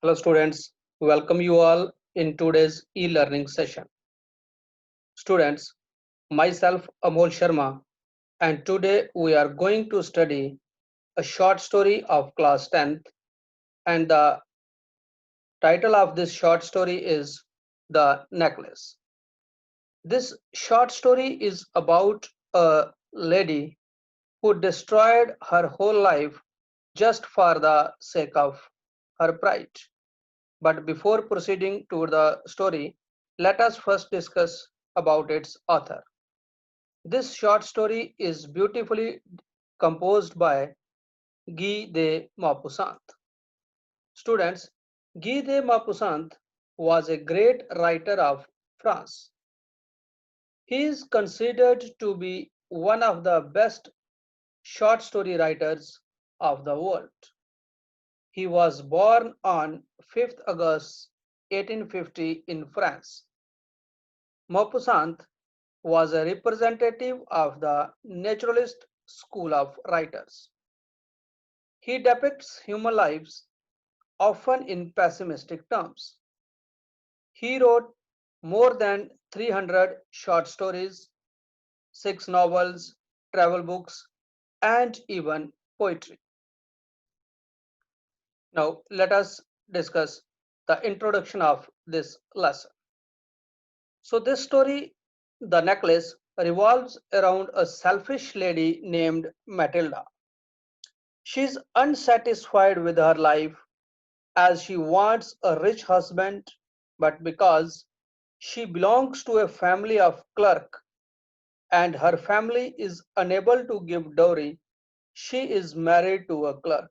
Hello students, welcome you all in today's e-learning session. Students, myself Amol Sharma and today we are going to study a short story of class 10th and the title of this short story is The Necklace. This short story is about a lady who destroyed her whole life just for the sake of her pride. But before proceeding to the story, let us first discuss about its author. This short story is beautifully composed by Guy de Maupassant. Students, Guy de Maupassant was a great writer of France. He is considered to be one of the best short story writers of the world. He was born on 5th August 1850 in France. Maupassant was a representative of the naturalist school of writers. He depicts human lives often in pessimistic terms. He wrote more than 300 short stories, 6 novels, travel books, and even poetry. Now, let us discuss the introduction of this lesson. So, this story, The Necklace, revolves around a selfish lady named Matilda. She's unsatisfied with her life as she wants a rich husband, but because she belongs to a family of clerk and her family is unable to give dowry, she is married to a clerk.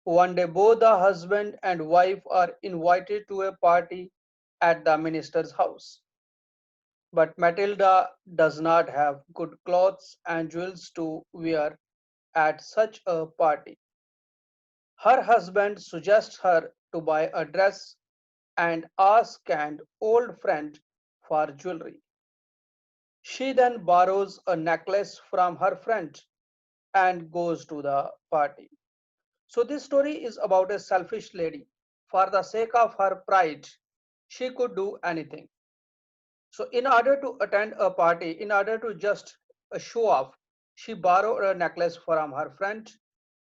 One day, both the husband and wife are invited to a party at the minister's house. But Matilda does not have good clothes and jewels to wear at such a party. Her husband suggests her to buy a dress and ask an old friend for jewelry. She then borrows a necklace from her friend and goes to the party. So, this story is about a selfish lady. For the sake of her pride, she could do anything. So, in order to attend a party, in order to just show off, she borrowed a necklace from her friend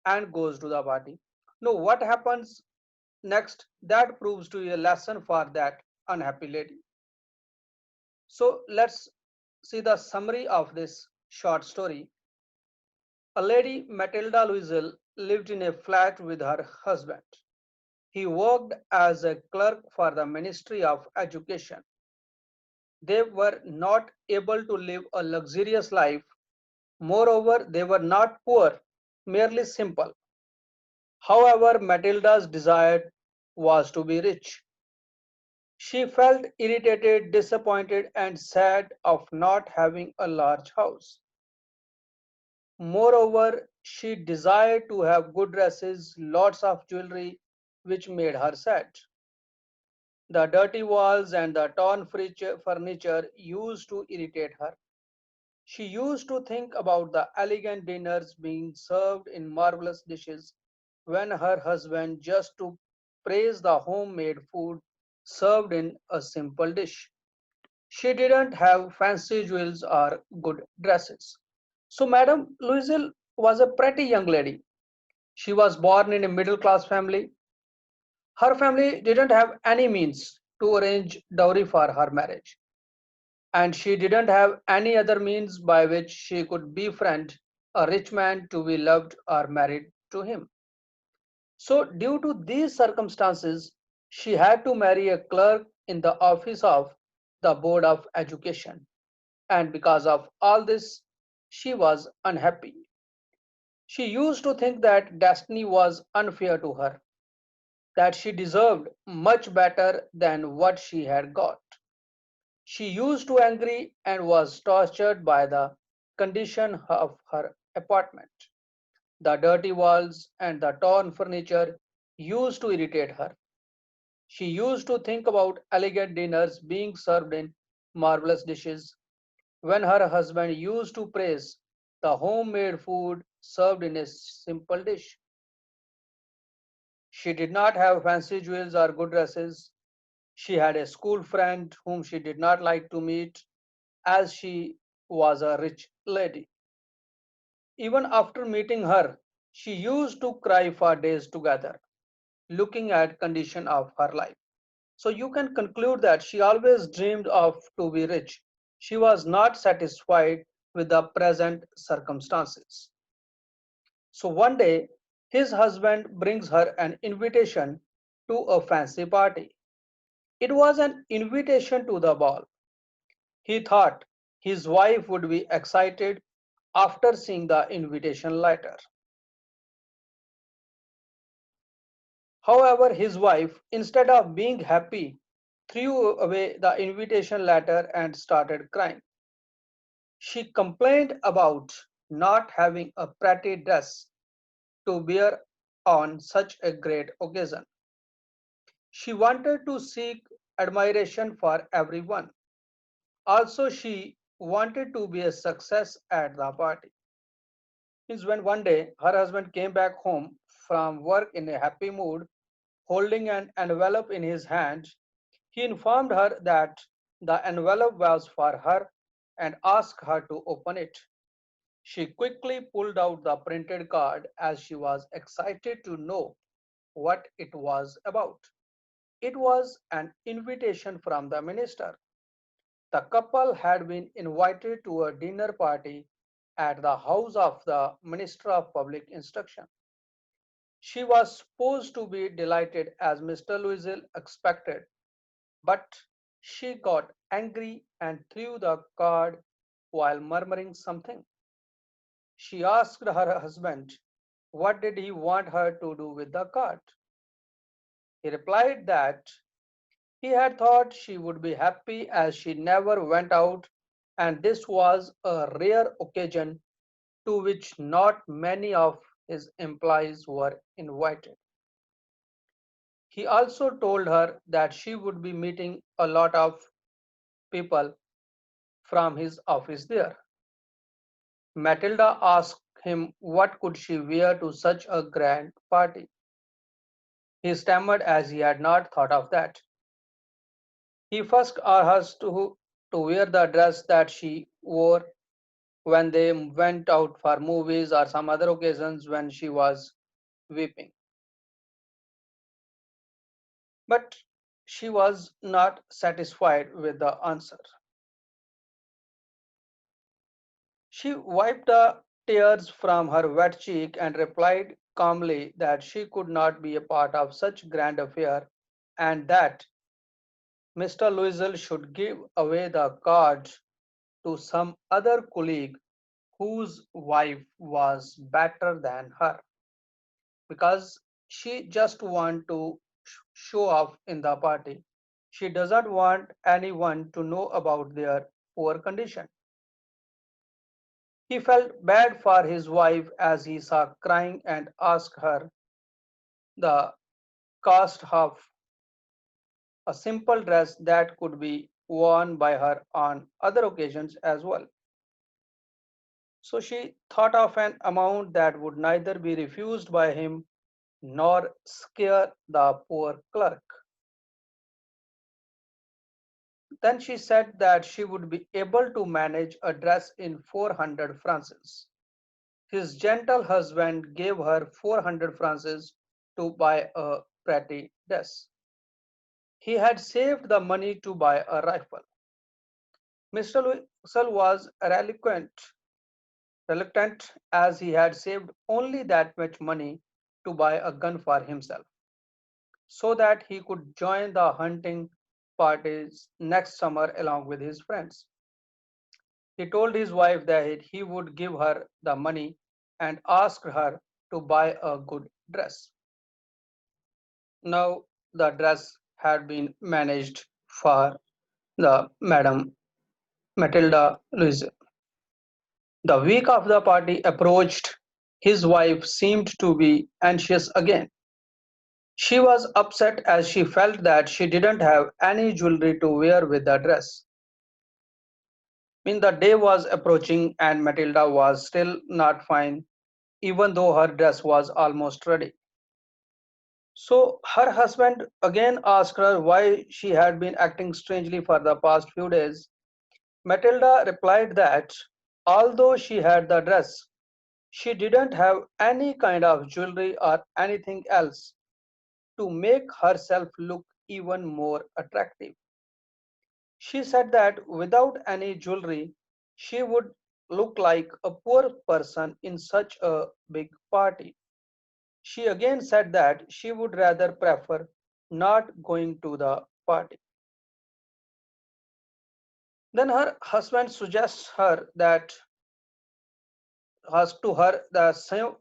and goes to the party. Now, what happens next? That proves to be a lesson for that unhappy lady. So, let's see the summary of this short story. A lady, Matilda Louisel, lived in a flat with her husband. He worked as a clerk for the Ministry of Education. They were not able to live a luxurious life. Moreover, they were not poor, merely simple. However, Matilda's desire was to be rich. She felt irritated, disappointed, and sad of not having a large house. Moreover, she desired to have good dresses, lots of jewelry, which made her sad. The dirty walls and the torn furniture used to irritate her. She used to think about the elegant dinners being served in marvelous dishes when her husband just to praise the homemade food served in a simple dish. She didn't have fancy jewels or good dresses. So Madame Louiselle was a pretty young lady. She was born in a middle class family. Her family didn't have any means to arrange dowry for her marriage, and she didn't have any other means by which she could befriend a rich man to be loved or married to him. So, due to these circumstances, she had to marry a clerk in the office of the Board of Education, and because of all this, she was unhappy. She used to think that destiny was unfair to her, that she deserved much better than what she had got. She used to angry and was tortured by the condition of her apartment. The dirty walls and the torn furniture used to irritate her. She used to think about elegant dinners being served in marvelous dishes when her husband used to praise the homemade food served in a simple dish. She did not have fancy jewels or good dresses. She had a school friend whom she did not like to meet as she was a rich lady. Even after meeting her, she used to cry for days together, looking at condition of her life. So you can conclude that she always dreamed of to be rich. She was not satisfied with the present circumstances. So one day, his husband brings her an invitation to a fancy party. It was an invitation to the ball. He thought his wife would be excited after seeing the invitation letter. However, his wife, instead of being happy, threw away the invitation letter and started crying. She complained about not having a pretty dress to wear on such a great occasion. She wanted to seek admiration for everyone. Also, she wanted to be a success at the party. Means when one day her husband came back home from work in a happy mood, holding an envelope in his hand, he informed her that the envelope was for her and asked her to open it. She quickly pulled out the printed card as she was excited to know what it was about. It was an invitation from the minister. The couple had been invited to a dinner party at the house of the Minister of Public Instruction. She was supposed to be delighted as Mr. Louisel expected, but she got angry and threw the card while murmuring something. She asked her husband what did he want her to do with the card. He replied that he had thought she would be happy as she never went out and this was a rare occasion to which not many of his employees were invited. He also told her that she would be meeting a lot of people from his office there. Matilda asked him what could she wear to such a grand party. He stammered as he had not thought of that. He first asked her to wear the dress that she wore when they went out for movies or some other occasions when she was weeping. But she was not satisfied with the answer. She wiped the tears from her wet cheek and replied calmly that she could not be a part of such grand affair and that Mr. Loisel should give away the card to some other colleague whose wife was better than her because she just want to show off in the party. She doesn't want anyone to know about their poor condition. He felt bad for his wife as he saw crying and asked her the cost of a simple dress that could be worn by her on other occasions as well. So she thought of an amount that would neither be refused by him nor scare the poor clerk. Then she said that she would be able to manage a dress in 400 francs. His gentle husband gave her 400 francs to buy a pretty dress. He had saved the money to buy a rifle. Mr. Louisel was reluctant as he had saved only that much money to buy a gun for himself so that he could join the hunting parties next summer along with his friends. He told his wife that he would give her the money and asked her to buy a good dress. Now the dress had been managed for the Madame Matilda Louise. The week of the party approached. His wife seemed to be anxious again. She was upset as she felt that she didn't have any jewelry to wear with the dress. When the day was approaching and Matilda was still not fine, even though her dress was almost ready. So her husband again asked her why she had been acting strangely for the past few days. Matilda replied that although she had the dress, she didn't have any kind of jewelry or anything else to make herself look even more attractive. She said that without any jewelry, she would look like a poor person in such a big party. She again said that she would rather prefer not going to the party. Then her husband suggests her that has to her the same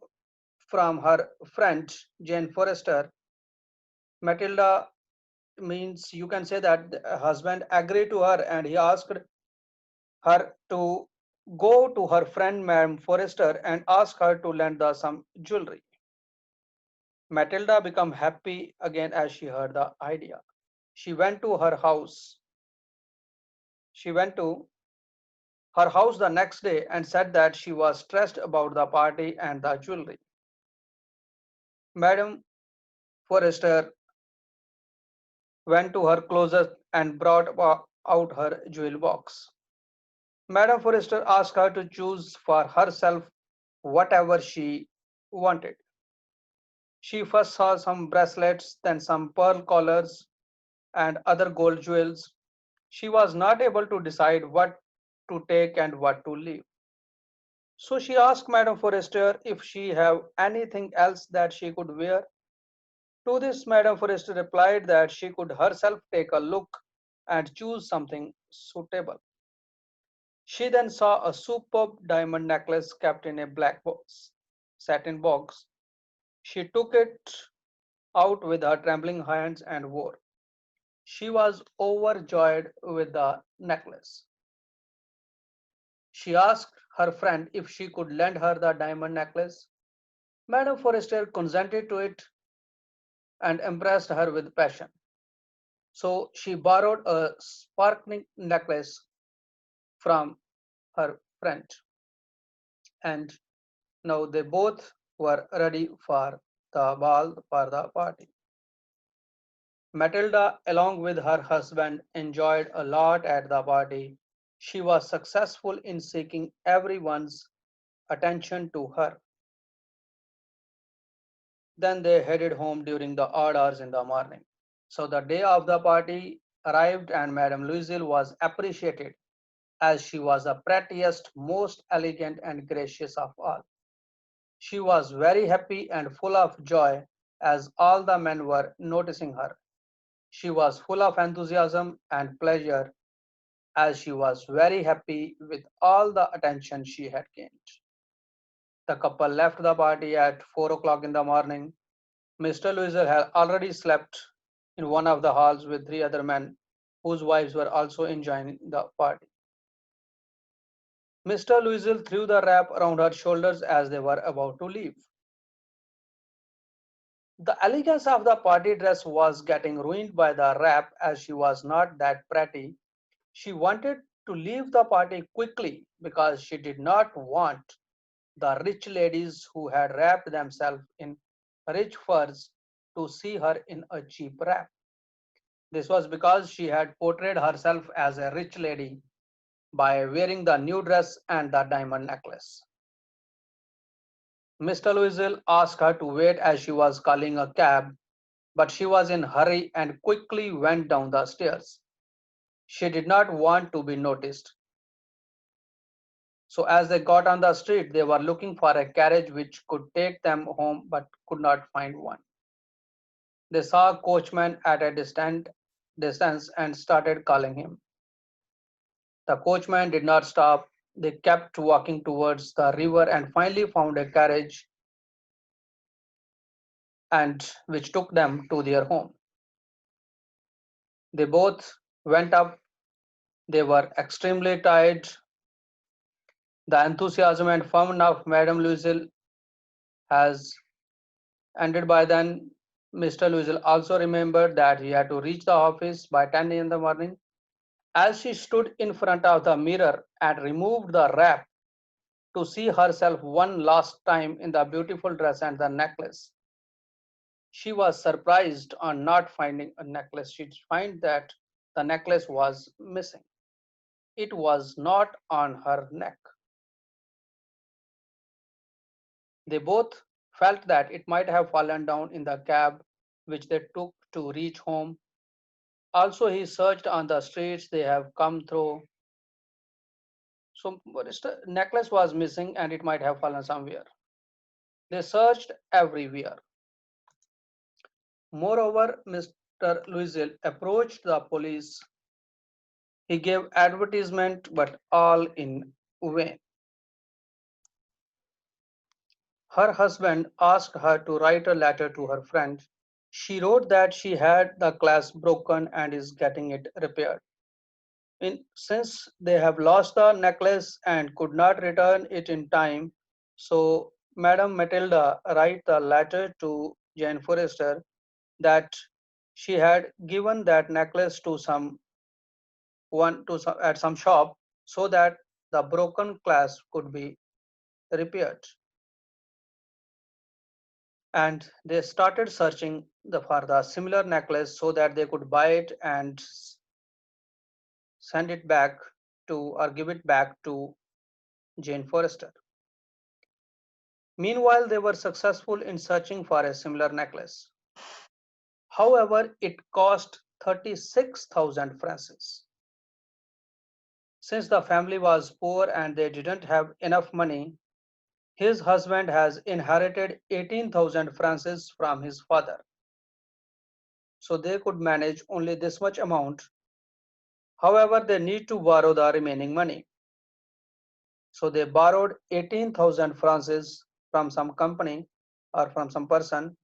from her friend Jane Forrester. Matilda means you can say that the husband agreed to her and he asked her to go to her friend Madame Forrester and ask her to lend her some jewelry. Matilda became happy again as she heard the idea. She went to her house. She went to her house the next day and said that she was stressed about the party and the jewelry. Madame Forrester went to her closet and brought out her jewel box. Madame Forrester asked her to choose for herself whatever she wanted. She first saw some bracelets, then some pearl collars and other gold jewels. She was not able to decide what to take and what to leave. So she asked Madame Forrester if she have anything else that she could wear. To this, Madame Forrester replied that she could herself take a look and choose something suitable. She then saw a superb diamond necklace kept in a black box, satin box. She took it out with her trembling hands and wore. She was overjoyed with the necklace. She asked her friend if she could lend her the diamond necklace. Madame Forrester consented to it and impressed her with passion. So she borrowed a sparkling necklace from her friend, and now they both were ready for the ball, for the party. Matilda, along with her husband, enjoyed a lot at the party. She was successful in seeking everyone's attention to her. Then they headed home during the odd hours in the morning. So the day of the party arrived, and Madame Louiselle was appreciated as she was the prettiest, most elegant, and gracious of all. She was very happy and full of joy as all the men were noticing her. She was full of enthusiasm and pleasure as she was very happy with all the attention she had gained. The couple left the party at 4 o'clock in the morning. Mr. Louisel had already slept in one of the halls with three other men whose wives were also enjoying the party. Mr. Louisel threw the wrap around her shoulders as they were about to leave. The elegance of the party dress was getting ruined by the wrap as she was not that pretty. She wanted to leave the party quickly because she did not want the rich ladies who had wrapped themselves in rich furs to see her in a cheap wrap. This was because she had portrayed herself as a rich lady by wearing the new dress and the diamond necklace. Mr. Louisel asked her to wait as she was calling a cab, but she was in a hurry and quickly went down the stairs. She did not want to be noticed. So as they got on the street, they were looking for a carriage which could take them home but could not find one. They saw a coachman at a distant distance and started calling him. The coachman did not stop. They kept walking towards the river and finally found a carriage and which took them to their home. They both went up. They were extremely tired. The enthusiasm and fun of Madame Louiselle has ended by then. Mr. Louiselle also remembered that he had to reach the office by 10 in the morning. As she stood in front of the mirror and removed the wrap to see herself one last time in the beautiful dress and the necklace, She was surprised on not finding a necklace. She found that the necklace was missing. It was not on her neck. They both felt that it might have fallen down in the cab which they took to reach home. Also, he searched on the streets they have come through. So, the necklace was missing and it might have fallen somewhere. They searched everywhere. Moreover, Mr. Louisel approached the police. He gave advertisement, but all in vain. Her husband asked her to write a letter to her friend. She wrote that she had the glass broken and is getting it repaired. Since they have lost the necklace and could not return it in time, so Madame Matilda write the letter to Jane Forrester that she had given that necklace to at some shop so that the broken glass could be repaired. And they started searching for the similar necklace so that they could buy it and send it back to or give it back to Jane Forrester. Meanwhile, they were successful in searching for a similar necklace. However, it cost 36,000 francs. Since the family was poor and they didn't have enough money, his husband has inherited 18,000 francs from his father. So they could manage only this much amount. However, they need to borrow the remaining money. So they borrowed 18,000 francs from some company or from some person,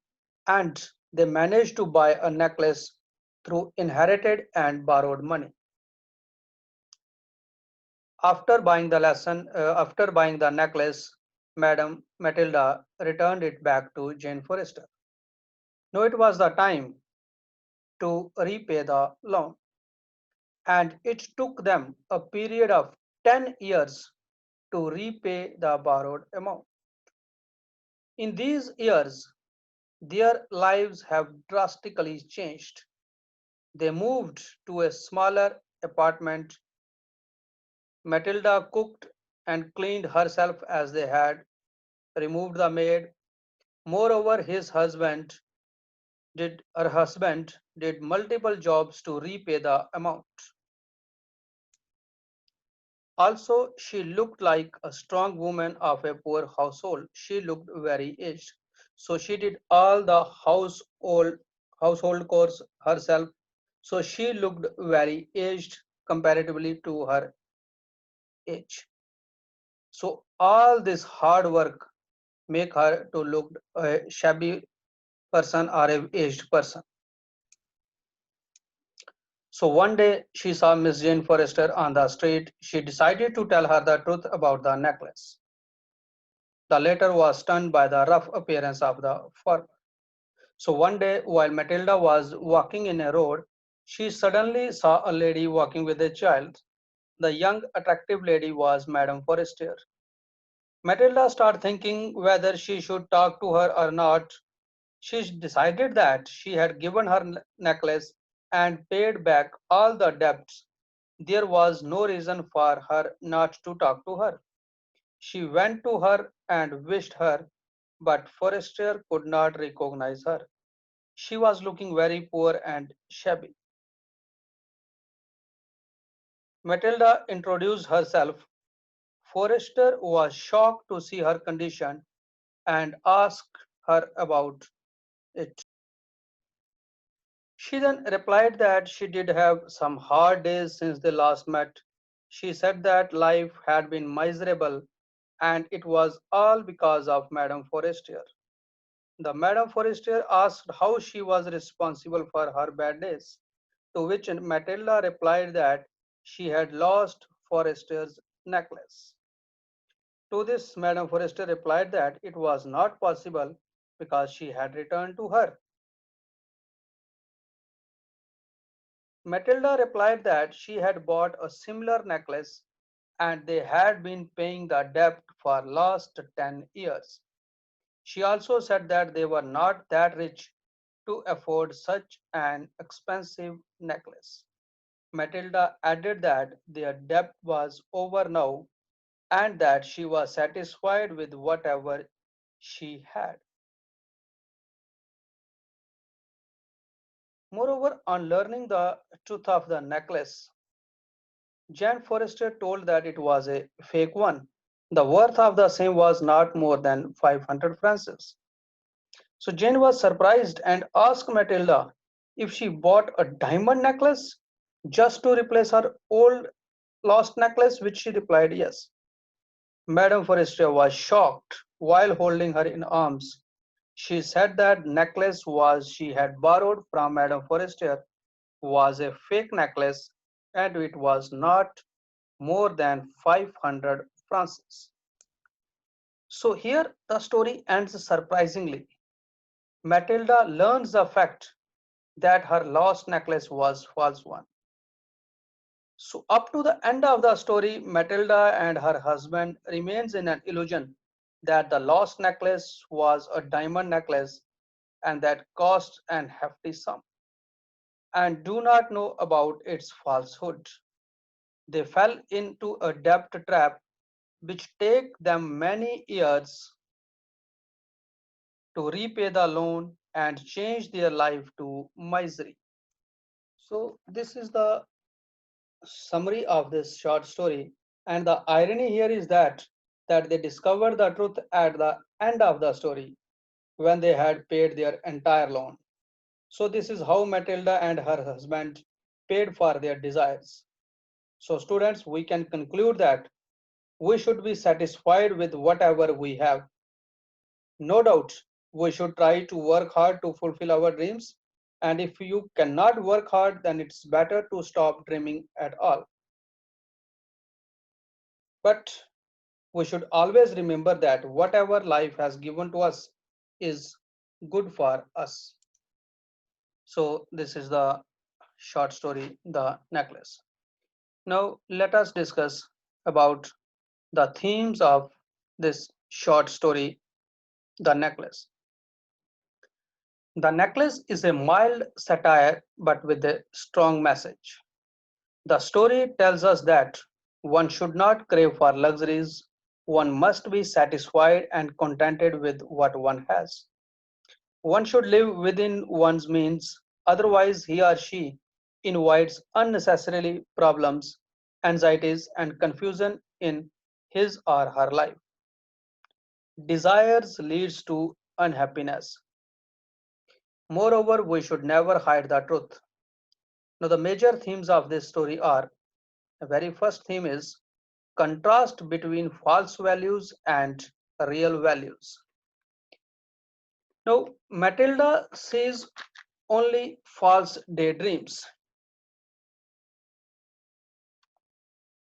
and they managed to buy a necklace through inherited and borrowed money. After buying the necklace, Madame Matilda returned it back to Jane Forrester. Now it was the time to repay the loan, and it took them a period of 10 years to repay the borrowed amount. In these years, their lives have drastically changed. They moved to a smaller apartment. Matilda cooked and cleaned herself as they had removed the maid. Moreover, her husband did multiple jobs to repay the amount. Also, she looked like a strong woman of a poor household. She looked very aged. So she did all the household chores herself. So she looked very aged comparatively to her age. So all this hard work make her to look a shabby person or a aged person. So one day she saw Miss Jane Forrester on the street. She decided to tell her the truth about the necklace. The latter was stunned by the rough appearance of the former. So one day, while Matilda was walking in a road, she suddenly saw a lady walking with a child. The young, attractive lady was Madame Forrester. Matilda started thinking whether she should talk to her or not. She decided that she had given her necklace and paid back all the debts. There was no reason for her not to talk to her. She went to her and wished her, but Forrester could not recognize her. She was looking very poor and shabby. Matilda introduced herself. Forrester was shocked to see her condition and asked her about it. She then replied that she did have some hard days since they last met. She said that life had been miserable and it was all because of Madame Forrester. The Madame Forrester asked how she was responsible for her bad days, to which Matilda replied that she had lost Forrester's necklace. To this, Madame Forrester replied that it was not possible because she had returned to her. Matilda replied that she had bought a similar necklace and they had been paying the debt for last 10 years. She also said that they were not that rich to afford such an expensive necklace. Matilda added that their debt was over now and that she was satisfied with whatever she had. Moreover, on learning the truth of the necklace, Jane Forrester told that it was a fake one. The worth of the same was not more than 500 francs. So Jane was surprised and asked Matilda if she bought a diamond necklace just to replace her old lost necklace, which she replied yes. Madame Forrester was shocked while holding her in arms. She said that necklace was she had borrowed from Madame Forrester was a fake necklace and it was not more than 500 francs. So here the story ends surprisingly. Matilda learns the fact that her lost necklace was false one. So up to the end of the story, Matilda and her husband remains in an illusion that the lost necklace was a diamond necklace and that cost an hefty sum, and do not know about its falsehood. They fell into a debt trap which take them many years to repay the loan and change their life to misery. So this is the summary of this short story, and the irony here is that they discovered the truth at the end of the story when they had paid their entire loan. So this is how Matilda and her husband paid for their desires. So students, we can conclude that we should be satisfied with whatever we have. No doubt, we should try to work hard to fulfill our dreams. And if you cannot work hard, then it's better to stop dreaming at all. But we should always remember that whatever life has given to us is good for us. So, this is the short story, The Necklace. Now, let us discuss about the themes of this short story, The Necklace. The Necklace is a mild satire but with a strong message. The story tells us that one should not crave for luxuries, one must be satisfied and contented with what one has. One should live within one's means, otherwise, he or she invites unnecessarily problems, anxieties, and confusion in his or her life. Desires leads to unhappiness. Moreover, we should never hide the truth. Now, the major themes of this story are: the very first theme is contrast between false values and real values. Now, Matilda sees only false daydreams,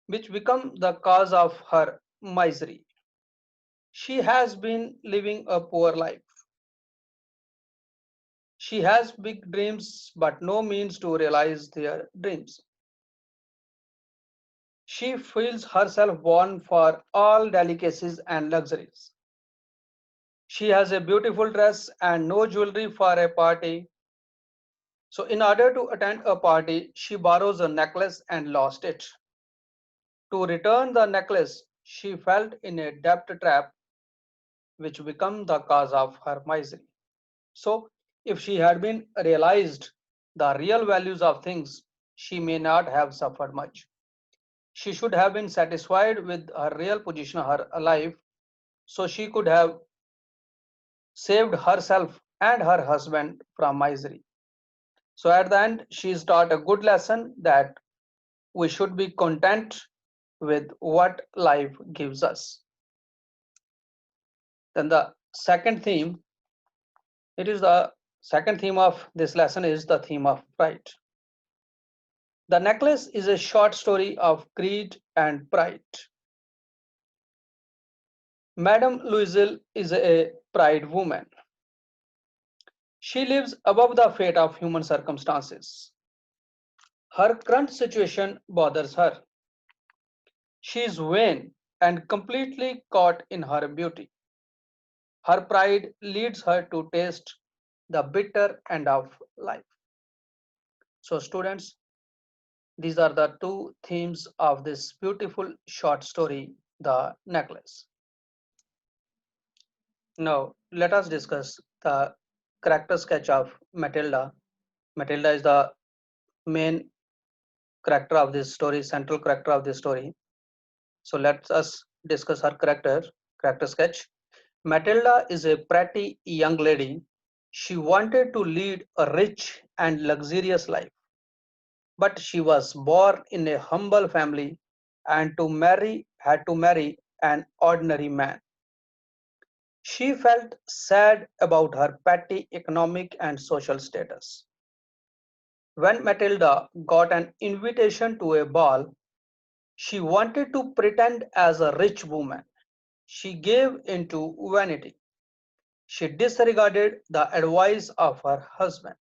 which become the cause of her misery. She has been living a poor life. She has big dreams, but no means to realize their dreams. She feels herself born for all delicacies and luxuries. She has a beautiful dress and no jewelry for a party. So, in order to attend a party, she borrows a necklace and lost it. To return the necklace, she felt in a debt trap which became the cause of her misery. So, if she had been realized the real values of things, she may not have suffered much. She should have been satisfied with her real position of her life, so she could have saved herself and her husband from misery. So, at the end, she is taught a good lesson that we should be content with what life gives us. Then the second theme, it is the second theme of this lesson is the theme of pride. The Necklace is a short story of greed and pride. Madame Louiselle is a pride woman. She lives above the fate of human circumstances. Her current situation bothers her. She is vain and completely caught in her beauty. Her pride leads her to taste the bitter end of life. So, students, these are the two themes of this beautiful short story, The Necklace. Now, let us discuss the character sketch of Matilda. Matilda is the main character of this story, central character of this story. So, let us discuss her character sketch. Matilda is a pretty young lady. She wanted to lead a rich and luxurious life, but she was born in a humble family and had to marry an ordinary man. She felt sad about her petty economic and social status. When Matilda got an invitation to a ball, she wanted to pretend as a rich woman. She gave into vanity. She disregarded the advice of her husband.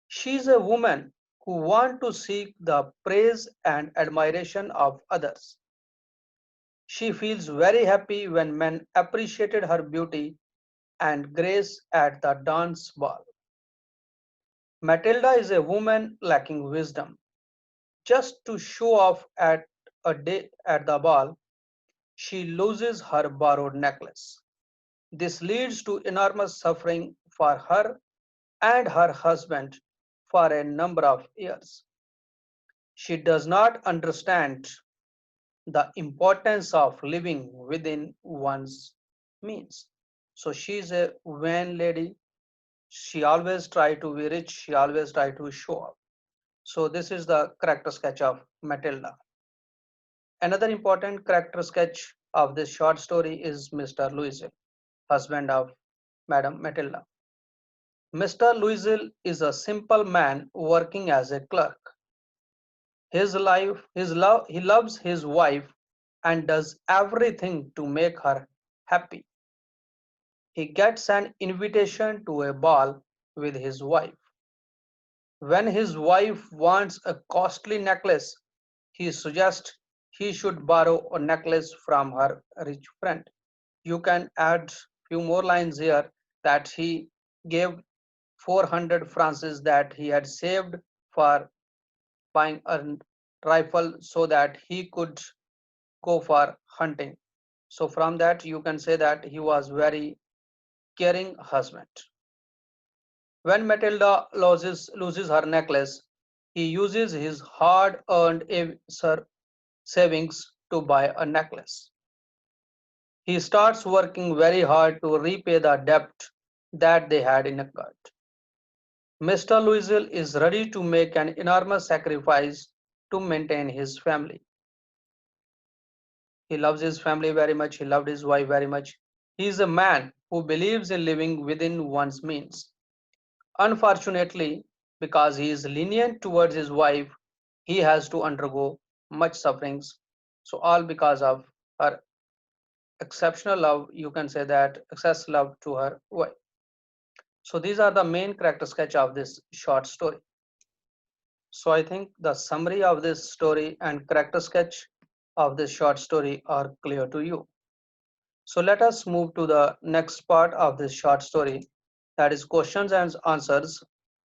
She is a woman who wants to seek the praise and admiration of others. She feels very happy when men appreciated her beauty and grace at the dance ball. Matilda is a woman lacking wisdom. Just to show off at a day at the ball, she loses her borrowed necklace. This leads to enormous suffering for her and her husband for a number of years. She does not understand the importance of living within one's means. So she is a vain lady. She always try to be rich. She always try to show off. So this is the character sketch of Matilda. Another important character sketch of this short story is Mr. Louisville, husband of Madame Matilda. Mr. Louisville is a simple man working as a clerk. He loves his wife and does everything to make her happy. He gets an invitation to a ball with his wife. When his wife wants a costly necklace, he suggests he should borrow a necklace from her rich friend. You can add few more lines here that he gave 400 francs that he had saved for buying a rifle so that he could go for hunting. So from that you can say that he was very caring husband. When Matilda loses her necklace, he uses his hard-earned savings to buy a necklace. He starts working very hard to repay the debt that they had incurred. Mr. Louisville is ready to make an enormous sacrifice to maintain his family. He loves his family very much. He loved his wife very much. He is a man who believes in living within one's means. Unfortunately, because he is lenient towards his wife, he has to undergo much sufferings. So all because of her exceptional love, you can say that excess love to her wife. So these are the main character sketch of this short story. So I think the summary of this story and character sketch of this short story are clear to you. So let us move to the next part of this short story, that is questions and answers.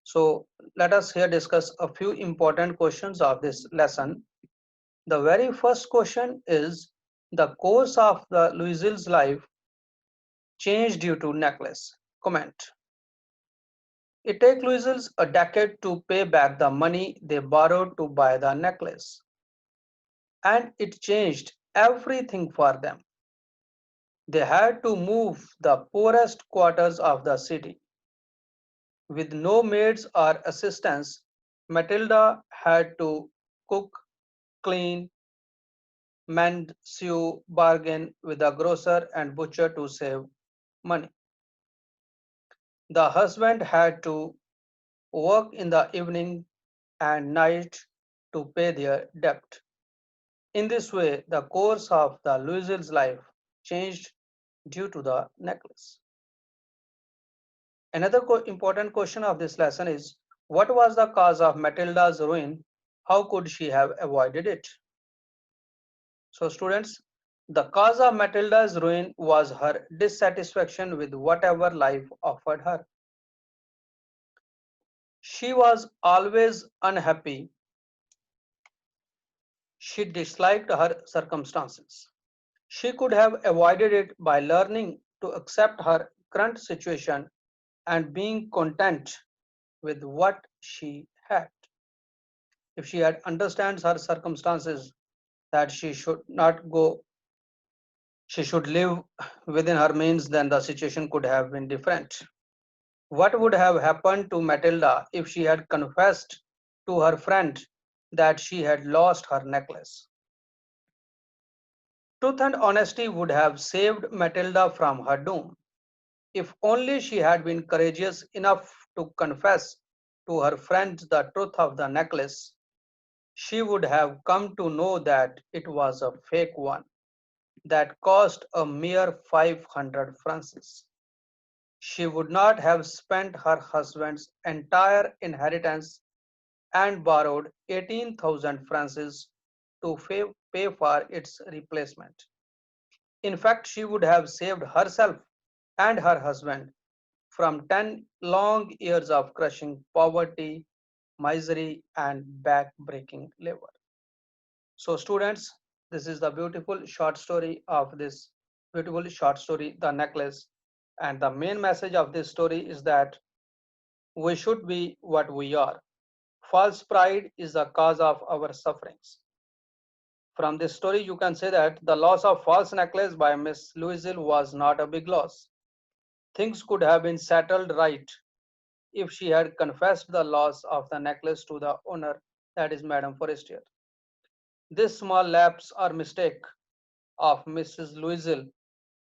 So let us here discuss a few important questions of this lesson. The very first question is, the course of the Louisville's life changed due to necklace. Comment. It took Louisville's a decade to pay back the money they borrowed to buy the necklace, and it changed everything for them. They had to move the poorest quarters of the city. With no maids or assistants, Matilda had to cook, clean, mend, sew, bargain with the grocer and butcher to save money. The husband had to work in the evening and night to pay their debt. In this way, the course of the Louisville's life changed due to the necklace. Another important question of this lesson is, what was the cause of Matilda's ruin? How could she have avoided it? So students, the cause of Matilda's ruin was her dissatisfaction with whatever life offered her. She was always unhappy. She disliked her circumstances. She could have avoided it by learning to accept her current situation and being content with what she had. If she had understands her circumstances, that she should not go, she should live within her means, then the situation could have been different. What would have happened to Matilda if she had confessed to her friend that she had lost her necklace? Truth and honesty would have saved Matilda from her doom. If only she had been courageous enough to confess to her friend the truth of the necklace, she would have come to know that it was a fake one that cost a mere 500 francs. She would not have spent her husband's entire inheritance and borrowed 18,000 francs to pay for its replacement. In fact, she would have saved herself and her husband from 10 long years of crushing poverty, misery, and back-breaking labor. So students, this is the beautiful short story of this beautiful short story, The Necklace. And the main message of this story is that we should be what we are. False pride is the cause of our sufferings. From this story, you can say that the loss of false necklace by Miss Louisille was not a big loss. Things could have been settled right if she had confessed the loss of the necklace to the owner, that is Madame Forestier. This small lapse or mistake of Mrs. Louisille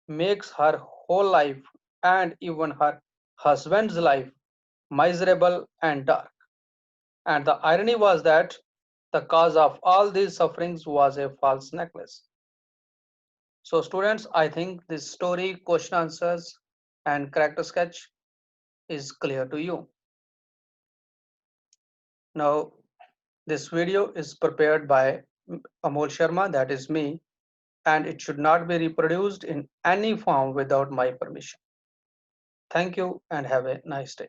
makes her whole life and even her husband's life miserable and dark. And the irony was that the cause of all these sufferings was a false necklace. So students, I think this story, question answers, and character sketch is clear to you. Now, this video is prepared by Amol Sharma, that is me, and it should not be reproduced in any form without my permission. Thank you and have a nice day.